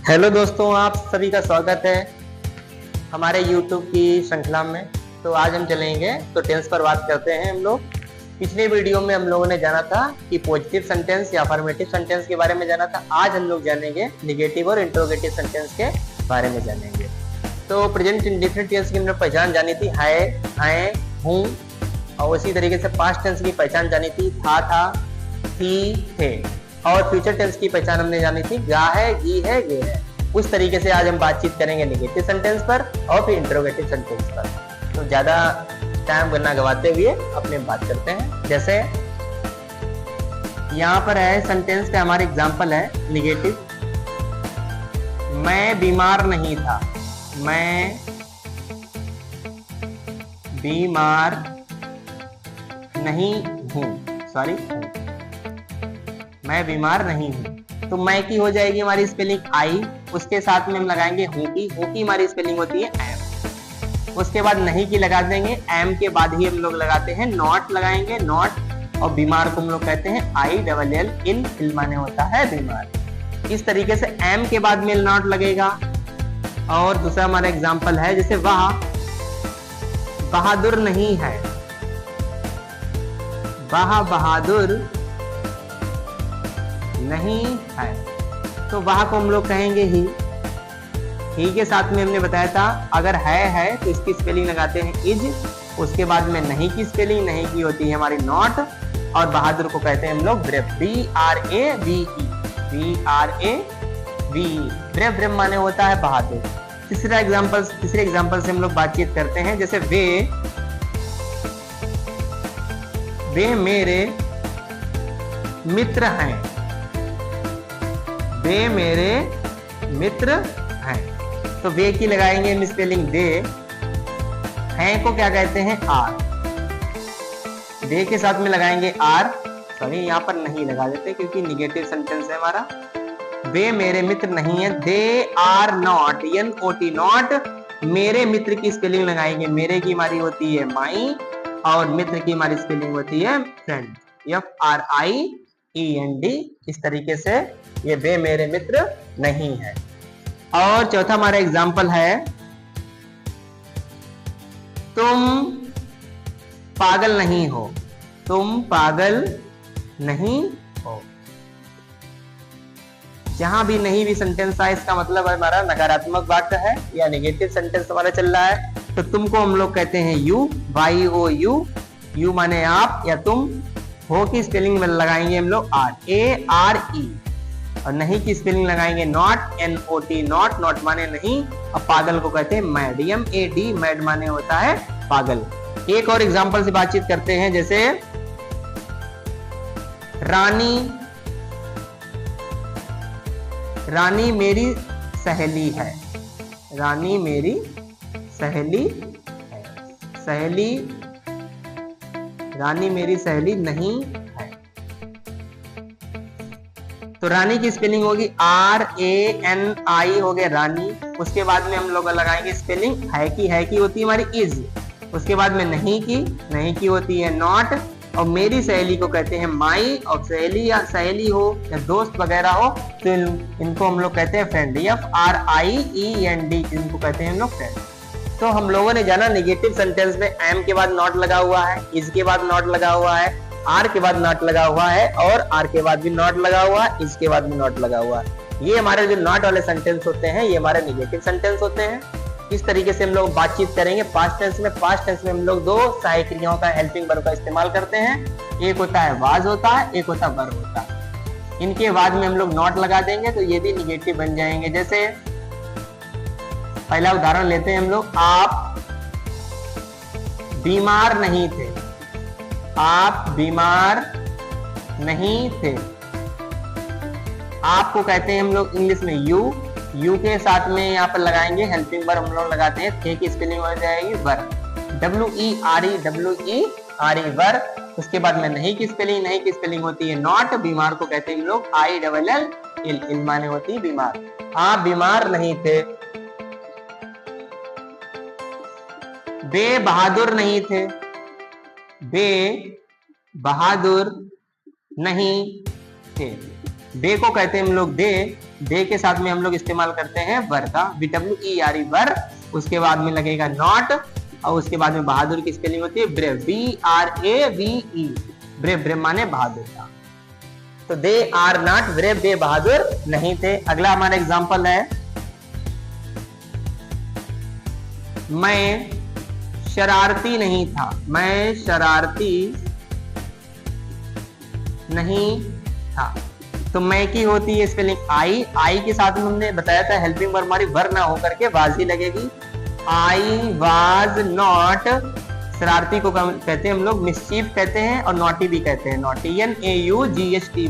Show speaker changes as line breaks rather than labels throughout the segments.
Hello दोस्तों, आप सभी का स्वागत है हमारे YouTube की श्रृंखला में। तो आज हम चलेंगे तो टेंस पर बात करते हैं हम लोग। पिछले वीडियो में हम लोगों ने जाना था कि पॉजिटिव सेंटेंस या अफर्मेटिव सेंटेंस के बारे में जाना था। आज हम लोग जानेंगे निगेटिव और इंट्रोगेटिव सेंटेंस के बारे में जानेंगे। तो प्रेजेंट इंडेफिनिट टेंस की हमने पहचान जानी थी, है, हैं, हूँ, और उसी तरीके से पास्ट टेंस की पहचान जानी थी, था, थी, थे, और फ्यूचर टेंस की पहचान हमने जानी थी, गा है, गी है, गे है। उस तरीके से आज हम बातचीत करेंगे निगेटिव सेंटेंस पर और फिर इंट्रोगेटिव सेंटेंस पर। तो ज्यादा टाइम बिना गवाते हुए अपने बात करते हैं। जैसे यहाँ पर है सेंटेंस का हमारे एग्जाम्पल है निगेटिव, मैं बीमार नहीं था, मैं बीमार नहीं हूँ, मैं बीमार नहीं हूँ। तो मैं की हो जाएगी हमारी स्पेलिंग आई, उसके साथ में हम लगाएंगे हूँ की हमारी स्पेलिंग होती है एम। उसके बाद नहीं की लगा देंगे, एम के बाद ही हम लोग लगाते हैं नॉट, लगाएंगे नॉट, और बीमार को हम लोग कहते हैं आई डबल एल, इल माने होता है बीमार। इस तरीके से एम के बाद में नॉट लगेगा। और दूसरा हमारा एग्जाम्पल है, जैसे वह बहादुर नहीं है, वह बहादुर नहीं है, तो वह को हम लोग कहेंगे ही के साथ में हमने बताया था अगर है तो इसकी स्पेलिंग लगाते हैं इज। उसके बाद में नहीं की स्पेलिंग, नहीं की होती है हमारी नॉट, और बहादुर को कहते हैं हम लोग ब्रेव, BRAVE, ब्रेव माने होता है बहादुर। तीसरे एग्जांपल से हम लोग बातचीत करते हैं। जैसे वे मेरे मित्र हैं, वे मेरे मित्र हैं, तो वे की लगाएंगे हम स्पेलिंग दे, हैं को क्या कहते हैं आर, दे के साथ में लगाएंगे आर, सॉरी यहाँ पर नहीं लगा देते क्योंकि निगेटिव सेंटेंस है हमारा। वे मेरे मित्र नहीं है, they are not, NOT not. मेरे मित्र की स्पेलिंग लगाएंगे, मेरे की हमारी होती है माई, और मित्र की हमारी स्पेलिंग होती है फ्रेंड, FRIEND। इस तरीके से ये वे मेरे मित्र नहीं है। और चौथा हमारा एग्जाम्पल है, तुम पागल नहीं हो, तुम पागल नहीं हो। जहां भी नहीं भी सेंटेंस आए इसका मतलब हमारा नकारात्मक वाक्य है या नेगेटिव सेंटेंस हमारा चल रहा है। तो तुमको हम लोग कहते हैं यू, YOU, यू माने आप या तुम। हो की स्पेलिंग में लगाएंगे हम लोग ARE, और नहीं की स्पेलिंग लगाएंगे नॉट, NOT नॉट, नॉट माने नहीं। और पागल को कहते हैं मैड, MAD, मैड माने होता है पागल। एक और एग्जांपल से बातचीत करते हैं। जैसे रानी मेरी सहेली है, रानी मेरी सहेली है, रानी मेरी सहेली नहीं है। तो रानी की स्पेलिंग होगी RANI, हो गया रानी। उसके बाद में हम लोग लगाएंगे स्पेलिंग है की होती है हमारी इज। उसके बाद में नहीं की होती है नॉट, और मेरी सहेली को कहते हैं माई, और सहेली हो या दोस्त वगैरह हो तो इनको हम लोग कहते हैं फ्रेंड, FRIEND, इनको कहते हैं हम लोग फ्रेंड। तो हम लोगों ने जाना निगेटिव सेंटेंस में एम के बाद नॉट लगा हुआ है, इज के बाद नॉट लगा हुआ है, आर के बाद नॉट लगा हुआ है, और आर के बाद भी नॉट लगा हुआ है, इज के बाद भी नॉट लगा हुआ है। ये हमारे जो नॉट वाले सेंटेंस होते हैं ये हमारे निगेटिव सेंटेंस होते हैं। इस तरीके से हम लोग बातचीत करेंगे पास्ट टेंस में हम लोग दो सहायक क्रियाओं का, हेल्पिंग वर्ब का इस्तेमाल करते हैं। एक होता है वाज होता है, एक होता है वर होता है। इनके बाद में हम लोग नॉट लगा देंगे तो ये भी निगेटिव बन जाएंगे। जैसे पहला उदाहरण लेते हैं हम लोग, आप बीमार नहीं थे, आप बीमार नहीं थे। आपको कहते हैं हम लोग इंग्लिश में यू के साथ में यहाँ पर लगाएंगे हेल्पिंग वर्ब हम लोग लगाते हैं, थे की स्पेलिंग हो जाएगी वर, WERE, वर। उसके बाद में नहीं की स्पेलिंग होती है नॉट, बीमार को कहते हैं हम लोग ILL, इल माने होती है बीमार। आप बीमार नहीं थे। बे बहादुर नहीं थे, बे बहादुर नहीं थे। बे को कहते हैं हम लोग दे, दे के साथ में हम लोग इस्तेमाल करते हैं वर का, BWERE वर, उसके बाद में लगेगा नॉट, और उसके बाद में बहादुर की स्पेलिंग होती है ब्रेव, BRAVE, ब्रेव, ब्रेव माने बहादुर का। तो दे आर नॉट ब्रेव, वे बहादुर नहीं थे। अगला हमारा एग्जांपल है, मैं शरारती नहीं था, मैं शरारती नहीं था। तो मैं की होती है स्पेलिंग आई, आई के साथ में हमने बताया था हेल्पिंग वर्ब हमारी वर ना होकर के वाज ही लगेगी। आई वाज नॉट, शरारती को कहते हैं हम लोग मिस्चीफ कहते हैं, और नॉटी भी कहते हैं, नॉटी, NAUGHTY,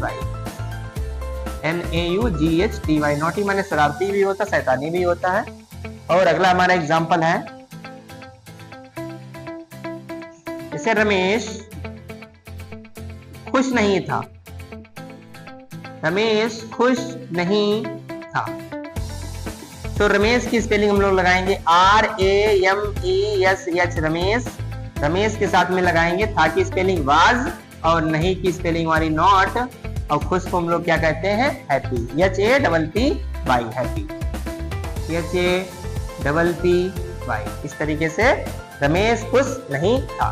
NAUGHTY, नॉटी माने शरारती भी होता, शैतानी भी होता है। और अगला हमारा एग्जांपल है, जैसे रमेश खुश नहीं था, रमेश खुश नहीं था। तो रमेश की स्पेलिंग हम लोग लगाएंगे RAMESH, रमेश, रमेश के साथ में लगाएंगे था की स्पेलिंग वाज, और नहीं की स्पेलिंग हमारी नॉट, और खुश को हम लोग क्या कहते हैं, हैप्पी, HAPPY, हैप्पी, HAPPY। इस तरीके से रमेश खुश नहीं था।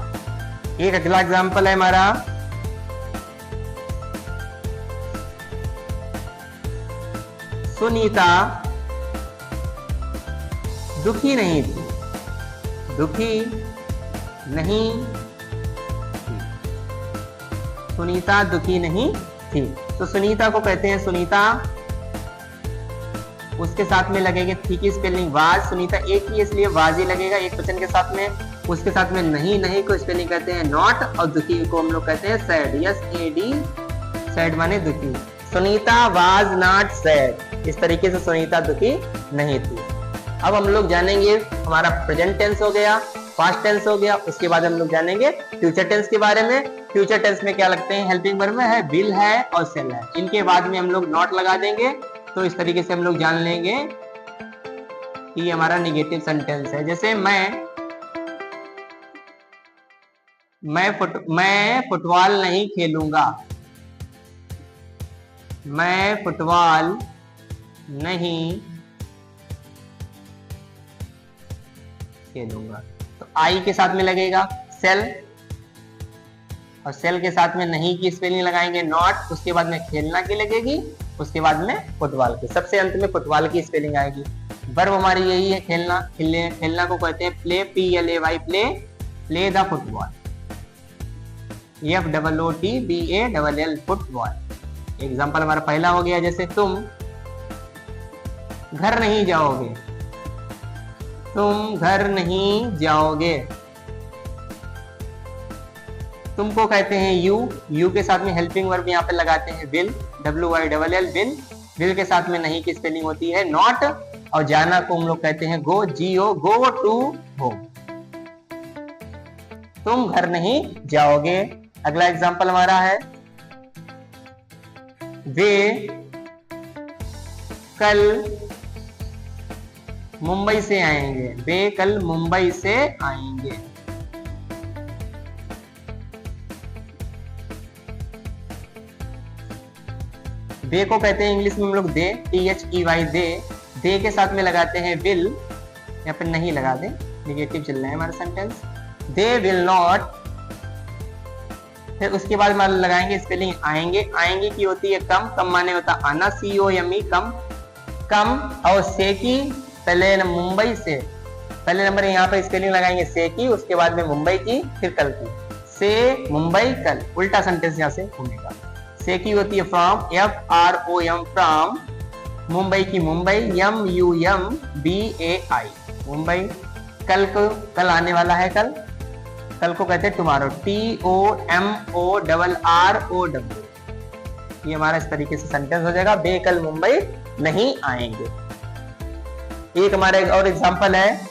एक अगला एग्जांपल है हमारा, सुनीता दुखी नहीं थी, दुखी नहीं थी, सुनीता दुखी नहीं थी। तो सुनीता को कहते हैं सुनीता, उसके साथ में लगेगा थी की स्पेलिंग वाज, सुनीता एक ही इसलिए वाज ही लगेगा एक वचन के साथ में। उसके साथ में नहीं, नहीं को स्पेलिंग कहते हैं नॉट, और दुखी को हम लोग कहते हैं सैड, SAD, सैड माने दुखी। सुनीता वाज नॉट सैड, इस तरीके से सुनीता दुखी नहीं थी। अब हम लोग जानेंगे, हमारा प्रेजेंट टेंस हो गया, पास्ट टेंस हो गया, उसके बाद हम लोग जानेंगे फ्यूचर टेंस के बारे में। फ्यूचर टेंस में क्या लगते हैं, हेल्पिंग वर्ब में है विल है और शेल है, इनके बाद में हम लोग नॉट लगा देंगे। तो इस तरीके से हम लोग जान लेंगे कि हमारा निगेटिव सेंटेंस है। जैसे मैं फुटबॉल नहीं खेलूंगा, मैं फुटबॉल नहीं खेलूंगा। तो आई के साथ में लगेगा सेल, और सेल के साथ में नहीं की स्पेलिंग लगाएंगे नॉट, उसके बाद में खेलना की लगेगी, उसके बाद में फुटबॉल की, सबसे अंत में फुटबॉल की स्पेलिंग आएगी। वर्ब हमारी यही है खेलना, खेलना को कहते हैं play, PLAY, play, play the football, FOOTBALL, football. Example हमारा पहला हो गया, जैसे तुम घर नहीं जाओगे, तुम घर नहीं जाओगे। तुमको कहते हैं यू के साथ में हेल्पिंग वर्ब यहाँ पे लगाते हैं विल, WILL, विल, विल के साथ में नहीं की स्पेलिंग होती है नॉट, और जाना को हम लोग कहते हैं गो, GO, गो टू होम। तुम घर नहीं जाओगे। अगला एग्जांपल हमारा है, वे कल मुंबई से आएंगे, वे कल मुंबई से आएंगे। दे को कहते हैं इंग्लिश में हम लोग दे, THEY, दे के साथ में लगाते हैं विल, या फिर नहीं लगा दे, निगेटिव चल रहा है हमारा सेंटेंस, दे विल नॉट। फिर उसके बाद हमारे लगाएंगे स्पेलिंग आएंगे, आएंगे की होती है कम, कम माने होता आना, COME, कम, कम, और से की पहले मुंबई से, पहले नंबर यहाँ पर स्पेलिंग लगाएंगे से की, उसके बाद में मुंबई की, फिर कल की, से मुंबई कल, उल्टा सेंटेंस यहाँ से घूमेगा। से की होती है फ्रॉम, FROM, फ्रॉम, मुंबई की मुंबई, MUMBAI, मुंबई। कल को, कल आने वाला है कल, कल को कहते हैं टुमारो, TOMORROW। ये हमारा इस तरीके से सेंटेंस हो जाएगा, वे कल मुंबई नहीं आएंगे। एक हमारा एक और एग्जांपल है,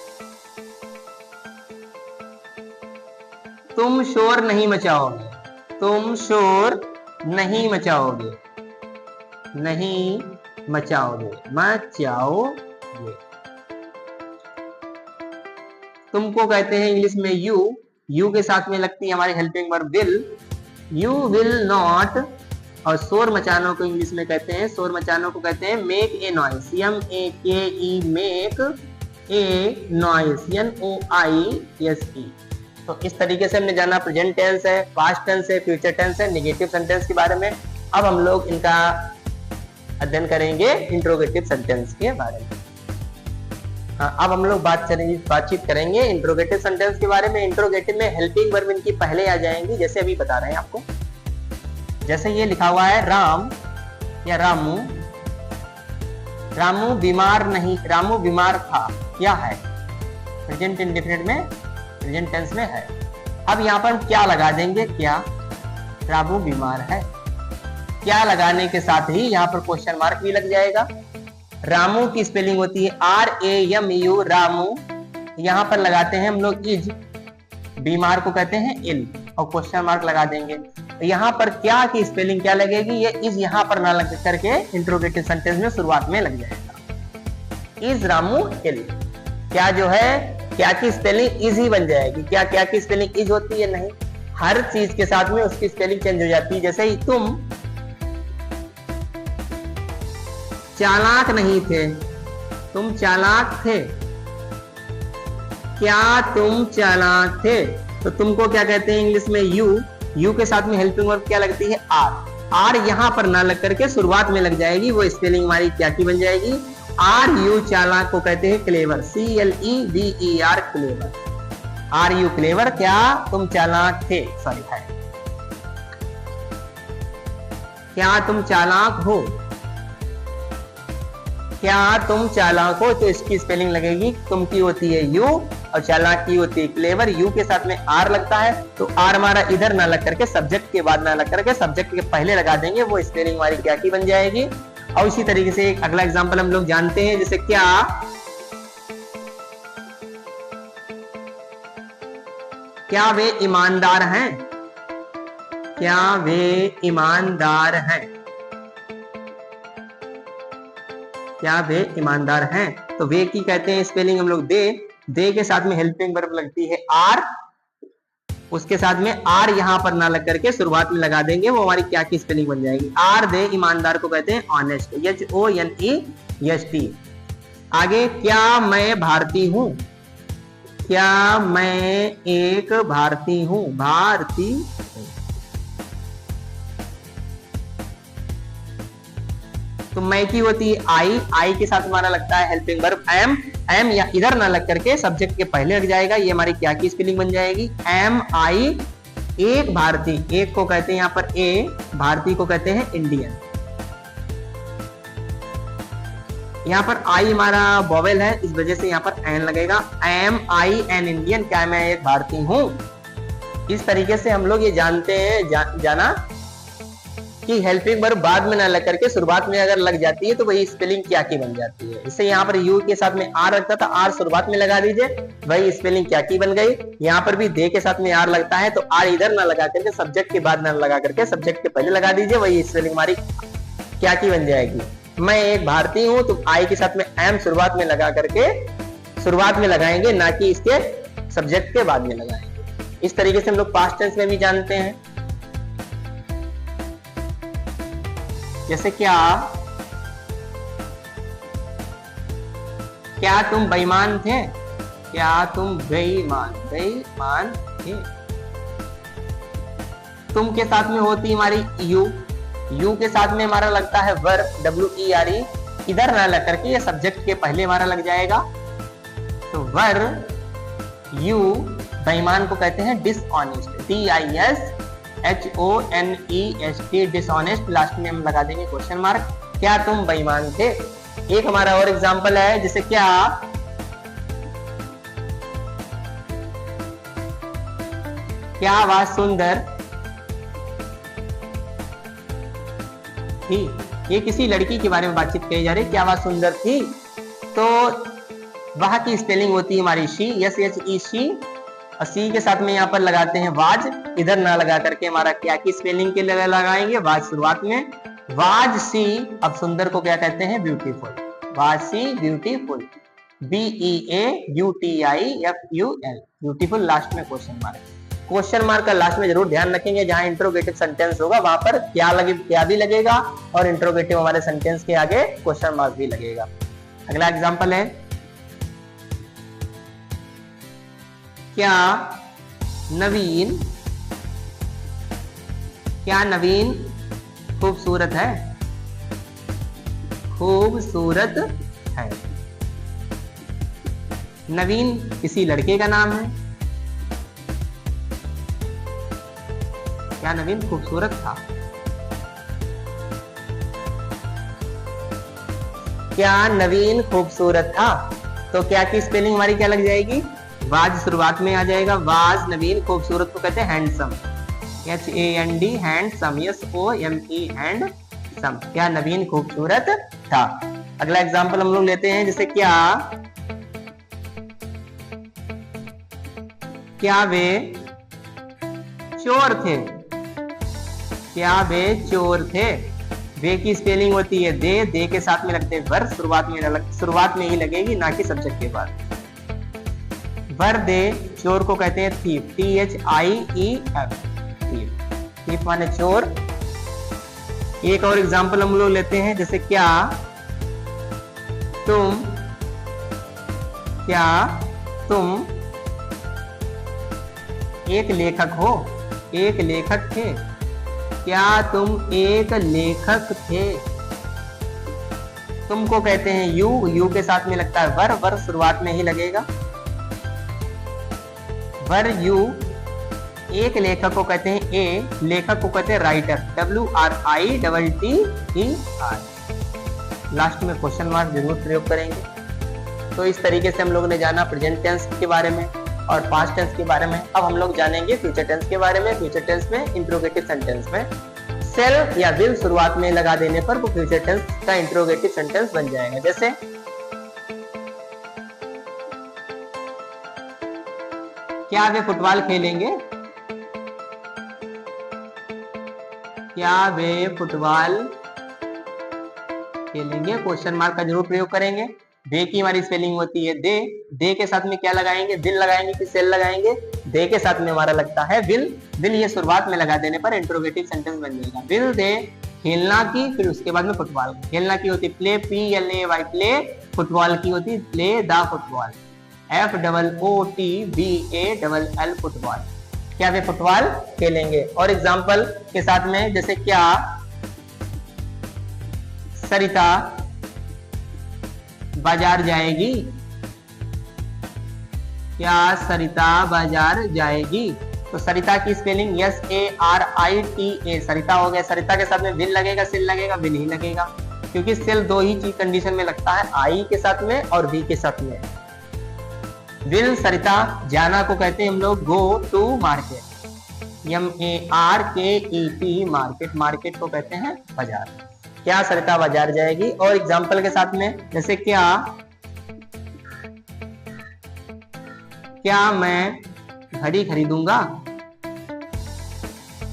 तुम शोर नहीं मचाओगे, तुम शोर नहीं मचाओगे, नहीं मचाओगे, मचाओगे। तुमको कहते हैं इंग्लिश में यू के साथ में लगती है हमारी helping verb will, you will not और शोर मचानों को इंग्लिश में कहते हैं, शोर मचानों को कहते हैं make a noise, MEKE, make a noise, NOISE। तो इस तरीके से हमने जाना प्रेजेंट टेंस है, पास्ट टेंस है, फ्यूचर टेंस है, नेगेटिव सेंटेंस के बारे में। अब हम लोग इनका अध्ययन करेंगे इंट्रोगेटिव सेंटेंस के बारे में। हाँ, अब हम लोग बातचीत करेंगे इंट्रोगेटिव सेंटेंस के बारे में। इंट्रोगेटिव में हेल्पिंग वर्ब इनकी पहले आ जाएंगी, जैसे अभी बता रहे हैं आपको। जैसे ये लिखा हुआ है राम या रामू, रामू बीमार नहीं, रामू बीमार था, क्या है, प्रेजेंट इंडेफिनिट में, प्रेजेंट टेंस में है। अब यहाँ पर हम क्या लगा देंगे, क्या, रामू बीमार है, क्या लगाने के साथ ही यहाँ पर क्वेश्चन मार्क भी लग जाएगा। रामू की स्पेलिंग होती है RAMU, रामू। यहाँ पर लगाते हैं हम लोग इज, बीमार को कहते हैं इल, और क्वेश्चन मार्क लगा देंगे। यहाँ पर क्या की स्पेलिंग क्या लगेगी, ये इज यहाँ पर ना लग करके इंट्रोगेटिव सेंटेंस में शुरुआत में लग जाएगा। इज रामू इल, क्या जो है, क्या की स्पेलिंग इज ही बन जाएगी। क्या की स्पेलिंग इज होती है, नहीं, हर चीज के साथ में उसकी स्पेलिंग चेंज हो जाती है। जैसे ही तुम चालाक नहीं थे, तुम चालाक थे, क्या तुम चालाक थे, तो तुमको क्या कहते हैं इंग्लिश में, यू के साथ में हेल्पिंग वर्ब क्या लगती है, आर यहां पर ना लग करके शुरुआत में लग जाएगी, वो स्पेलिंग हमारी क्या की बन जाएगी, RU, चालाक को कहते हैं clever, CLEVER, clever, RU clever, क्या तुम चालाक थे, सॉरी है, क्या तुम चालाक हो, क्या तुम चालाक हो, तो इसकी स्पेलिंग लगेगी, तुम की होती है यू और चालाक की होती है क्लेवर। यू के साथ में आर लगता है, तो आर हमारा इधर ना लग करके सब्जेक्ट के बाद ना लग करके सब्जेक्ट के पहले लगा देंगे, वो स्पेलिंग हमारी क्या की बन जाएगी। और इसी तरीके से एक अगला एग्जांपल हम लोग जानते हैं, जैसे क्या वे ईमानदार हैं, क्या वे ईमानदार हैं, क्या वे ईमानदार हैं, तो वे की कहते हैं स्पेलिंग हम लोग दे के साथ में हेल्पिंग वर्ब लगती है आर, उसके साथ में आर यहां पर ना लग करके शुरुआत में लगा देंगे, वो हमारी क्या की स्पेलिंग बन जाएगी, आर दे ईमानदार को कहते हैं ऑनेस्ट, HONEST। आगे क्या मैं भारतीय हूं, क्या मैं एक भारतीय हूं, भारतीय, तो मैं की होती है आई के साथ हमारा लगता है हेल्पिंग वर्ब एम या इधर ना लग करके सब्जेक्ट के पहले लग जाएगा, ये हमारी क्या की स्पेलिंग बन जाएगी, MI, एक भारतीय, एक को कहते हैं यहाँ पर ए, भारतीय को कहते हैं इंडियन। यहाँ पर आई हमारा वोवेल है, इस वजह से यहाँ पर एन लगेगा, MI एन इंडियन, क्या मैं एक भारतीय हूं। इस तरीके से हम लोग ये जानते हैं जाना कि हेल्पिंग वर्ब बाद में ना लग करके शुरुआत में अगर लग जाती है तो वही स्पेलिंग क्या की बन जाती है। इससे यहाँ पर यू के साथ में आर लगता था, आर शुरुआत में लगा दीजिए, वही स्पेलिंग क्या की बन गई। यहाँ पर भी दे के साथ में आर लगता है, तो आर इधर ना लगा करके सब्जेक्ट के बाद ना लगा करके सब्जेक्ट के पहले लगा दीजिए, वही स्पेलिंग हमारी क्या की बन जाएगी। मैं एक भारतीय हूं, तो आई के साथ में एम शुरुआत में लगा करके शुरुआत में लगाएंगे, ना कि इसके सब्जेक्ट के बाद में लगाएंगे। इस तरीके से हम लोग पास्ट टेंस में भी जानते हैं, जैसे क्या तुम बेईमान थे, क्या तुम बेईमान थे। तुम के साथ में होती हमारी यू के साथ में हमारा लगता है वर्ब WERE, इधर ना लग करके ये सब्जेक्ट के पहले हमारा लग जाएगा, तो वर्ब यू, बेईमान को कहते हैं डिसऑनेस्ट, DISHONEST, डिसऑनेस्ट, लास्ट में हम लगा देंगे क्वेश्चन मार्क, क्या तुम बेईमान थे। एक हमारा और एग्जांपल है, जैसे क्या वह सुंदर थी, ये किसी लड़की के बारे में बातचीत कही जा रही है, क्या वह सुंदर थी, तो वह की स्पेलिंग होती है हमारी शी, SHE, शी, और सी के साथ में यहाँ पर लगाते हैं वाज, इधर ना लगा करके हमारा क्या की स्पेलिंग के लिए लगाएंगे, वाज शुरुआत में, वाज सी। अब सुंदर को क्या कहते हैं, beautiful, was she beautiful, BEAUTIFUL, beautiful, last में क्वेश्चन मार्क। क्वेश्चन मार्क का लास्ट में जरूर ध्यान रखेंगे, जहां इंट्रोगेटिव सेंटेंस होगा वहां पर क्या भी लगेगा और इंट्रोगेटिव हमारे सेंटेंस के आगे क्वेश्चन मार्क भी लगेगा। अगला एग्जांपल है, क्या नवीन खूबसूरत है? खूबसूरत है। नवीन किसी लड़के का नाम है। क्या नवीन खूबसूरत था? क्या नवीन खूबसूरत था? तो क्या की स्पेलिंग हमारी क्या लग जाएगी? वाज शुरुआत में आ जाएगा। वाज नवीन खूबसूरत को कहते हैं handsome, HAND handsome, SOME handsome. क्या नवीन खूबसूरत था। अगला एग्जांपल हम लोग लेते हैं, जैसे क्या वे चोर थे? क्या वे चोर थे? वे की स्पेलिंग होती है दे के साथ में लगते हैं वर, शुरुआत में ही लगेगी, ना कि सब्जेक्ट के बाद। वर दे चोर को कहते हैं थीफ, THIEF, थीफ माने चोर। एक और एग्जांपल हम लोग लेते हैं, जैसे क्या तुम एक लेखक हो? एक लेखक थे। क्या तुम एक लेखक थे? तुमको कहते हैं यू के साथ में लगता है वर शुरुआत में ही लगेगा। Were you. एक लेखक को कहते हैं लेखक को कहते हैं राइटर, WRITTER। लास्ट में क्वेश्चन मार्क जरूर प्रयोग करेंगे। तो इस तरीके से हम लोगों ने जाना प्रेजेंट टेंस के बारे में और पास्ट टेंस के बारे में। अब हम लोग जानेंगे फ्यूचर टेंस के बारे में। फ्यूचर टेंस में इंट्रोगेटिव सेंटेंस में सेल या विल शुरुआत में लगा देने पर वो फ्यूचर टेंस का इंट्रोगेटिव सेंटेंस बन जाएगा। जैसे क्या वे फुटबॉल खेलेंगे? क्या वे फुटबॉल खेलेंगे? क्वेश्चन मार्क का जरूर प्रयोग करेंगे। वे की हमारी स्पेलिंग होती है दे के साथ में क्या लगाएंगे? विल लगाएंगे कि सेल लगाएंगे? दे के साथ में हमारा लगता है विल ये शुरुआत में लगा देने पर इंट्रोगेटिव सेंटेंस बन जाएगा। विल दे खेलना की, फिर उसके बाद में फुटबॉल। खेलना की होती है प्ले, PLAY प्ले। फुटबॉल की होती है play the football, FOOTBALL football. क्या वे फुटबॉल खेलेंगे? और एग्जांपल के साथ में, जैसे क्या सरिता बाजार जाएगी? क्या सरिता बाजार जाएगी? तो सरिता की स्पेलिंग SARITA, सरिता हो गया। सरिता के साथ में विल लगेगा, सेल लगेगा? विल ही लगेगा, क्योंकि सेल दो ही चीज कंडीशन में लगता है, आई के साथ में और वी के साथ में। विल सरिता। जाना को कहते हैं हम लोग go to market, MARKET market. Market को कहते हैं बाजार। क्या सरिता बाजार जाएगी? और एग्जांपल के साथ में, जैसे क्या मैं घड़ी खरीदूंगा?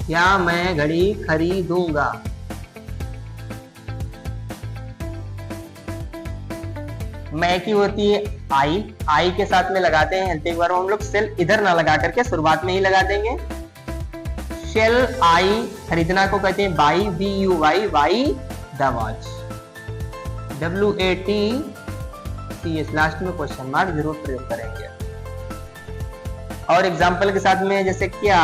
क्या मैं घड़ी खरीदूंगा? मैं की होती है आई के साथ में लगाते हैं। एक बार हम लोग सेल इधर ना लगा करके शुरुआत में ही लगा देंगे। Shall I. खरीदना को कहते हैं by, BUY the watch, WATCH। Last में क्वेश्चन मार्क जरूर प्रयोग करेंगे। और एग्जांपल के साथ में, जैसे क्या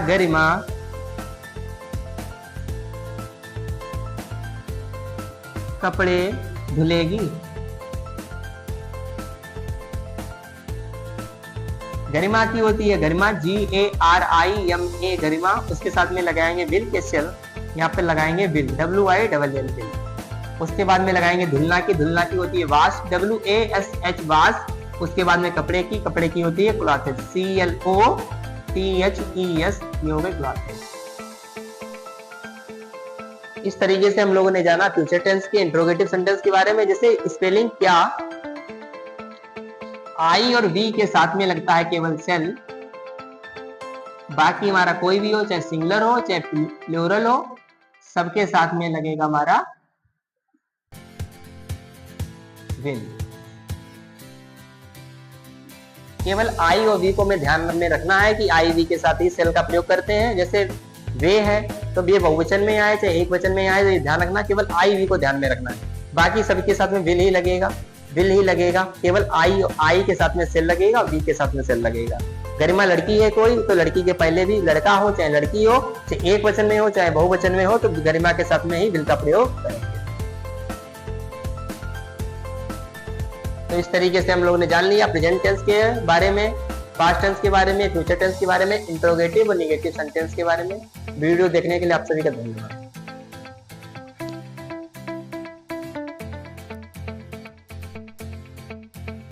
गरिमा कपड़े धुलेगी? गरिमा की होती है गरिमा, GARIMA गरिमा। उसके साथ में लगाएंगे विल के सेल, यहाँ पे लगाएंगे विल, WILL विल। उसके बाद में लगाएंगे धुलना की होती है वाश, WASH वाश। उसके बाद में कपड़े की होती है क्लॉथेज, CLOTHES, ये हो गए क्लॉथेज। इस तरीके से हम लोगों ने जाना फ्यूचर टेंस के इंट्रोगेटिव सेंटेंस के बारे में। जैसे स्पेलिंग क्या आई और वी के साथ में लगता है केवल सेल, बाकी हमारा कोई भी हो, चाहे सिंगुलर हो चाहे प्लूरल हो, सबके साथ में लगेगा हमारा विल। केवल आई और वी को में ध्यान में रखना है कि आई वी के साथ ही सेल का प्रयोग करते हैं। जैसे वे है तो वे बहुवचन में आए चाहे एक वचन में आए, तो ध्यान रखना केवल आई वी को ध्यान में रखना है। बाकी सभी के साथ में विल ही लगेगा, विल ही लगेगा। केवल आई के साथ में सेल लगेगा, वी के साथ में सेल लगेगा। गरिमा लड़की है कोई, तो लड़की के पहले भी लड़का हो चाहे लड़की हो, चाहे एक वचन में हो चाहे बहुवचन में हो, तो गरिमा के साथ में ही विल का प्रयोग करेंगे। तो इस तरीके से हम लोगों ने जान लिया प्रेजेंट टेंस के बारे में, पास्ट टेंस के बारे में, फ्यूचर टेंस के बारे में, इंट्रोगेटिव और नेगेटिव सेंटेंस के बारे में। वीडियो देखने के लिए आप सभी का धन्यवाद।